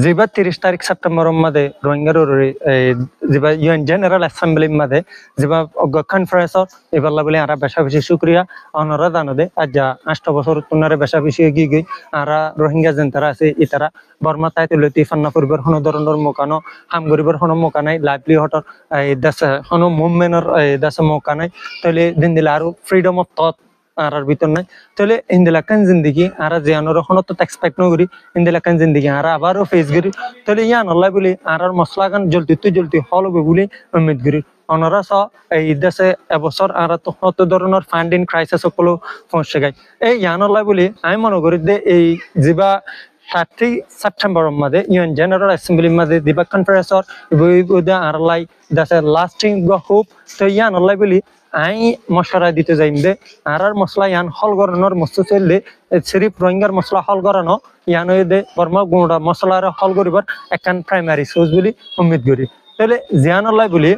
যেবা 30 তারিখ সেপ্টেম্বর মধ্যে রোহিঙ্গার যেবা UN general assembly মধ্যে যেবা কনফারেন্স এবার বলে আর বেশা বেশি শুক্রিয়া অনরা দানদে আজ 8 বছর তুনারে বেশা বেশি এগিয়ে গই আর রোহিঙ্গা যেন তারা আছে ইতারা বর্মা তাই তুলতি ফান্না পরিবার কোনো ধরনের মোকানো হাম গরিবের কোনো মোকা নাই লাইভলিহুডর এই দেশে কোনো মুভমেন্টের দেশে মোকা নাই তাহলে দিন দিলে আরো ফ্রিডম অফ থট আর ভিতর নাই তাহলে ইন্দিলাকান জিন্দগি আর জিয়ানোর কোনো তো এক্সপেক্ট নগরি ইন্দিলাকান জিন্দগি আর আবারও ফেস করি তাহলে ইয়ান আল্লাহ বলি আর মশলা গান জলদি হল হবে বলি উম্মিদ করি অনরা স এই দেশে এবছর আর তো ধরনের ফান্ডিং ক্রাইসিস সকল পৌঁছে গাই এই ইয়ান আল্লাহ বলি আমি মনে করি যে এই যা 30 সেপ্টেম্বর মধ্যে ইউএন জেনারেল অ্যাসেম্বলি মধ্যে দিবা কনফারেন্সর আর লাই দেশে লাস্টিং হোপ তো ইয়ান আল্লাহ বলি আই মশলা দিতে যাইম দে আর মশলা ইয়ান হল গরানোর মস্তু চললে সিরিফ রোহিঙ্গার মশলা হল গরানো ইয়ান দে বর্মা গুঁড়া মশলার হল করিবার একখান প্রাইমারি সোর্স বলি উম্মিদ করি তাহলে জিয়ানুল্লাহ বলি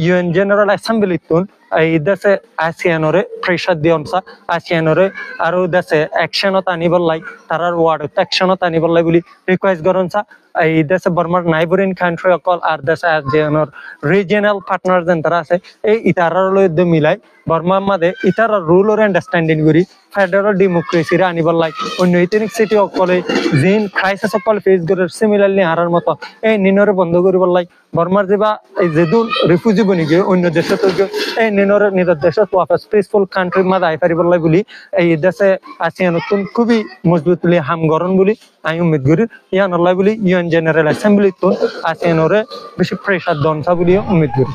ইউএন জেনারেল অ্যাসেম্বলি তুন এই দেশে আসিয়ানরে প্রেসার দিয়নসা আসিয়ানরে আরো দেশে অ্যাকশনত আনিবার লাই তারার ওয়ার্ডত অ্যাকশনত আনিবার লাই বলি রিকোয়েস্ট করনসা এই দেশে বর্মার নাইবরিং কান্ট্রি অকল আর দেশে আসিয়ানর রিজিয়নাল পার্টনার যেন তারা আছে এই ইতারার লইতে মিলাই বর্মার মাঝে ইতারার রুল ওর আন্ডারস্ট্যান্ডিং করি ফেডারেল ডেমোক্রেসির আনিবার লাই অন্য ইতিনিক সিটি অকলে জিন ক্রাইসিস অকল ফেস করে সিমিলারলি আরার মতো এই নিনরে বন্ধ করিবার লাই বর্মার যেবা এই যেদুন রিফিউজি বনি গিয়ে অন্য দেশে তো এই নিনরে নিজের দেশে ওয়াপস পিসফুল কান্ট্রির মাঝে আই পারিবার লাই বলি এই দেশে আসিয়া নতুন খুবই মজবুতলি হাম গরণ বলি আমি উম্মিদ করি ইয়ান আল্লাহ বলি ইউএন জেনারেল অ্যাসেম্বলি তো আসিয়ানরে বেশি প্রেসার দনসা বলিও উম্মিদ করি।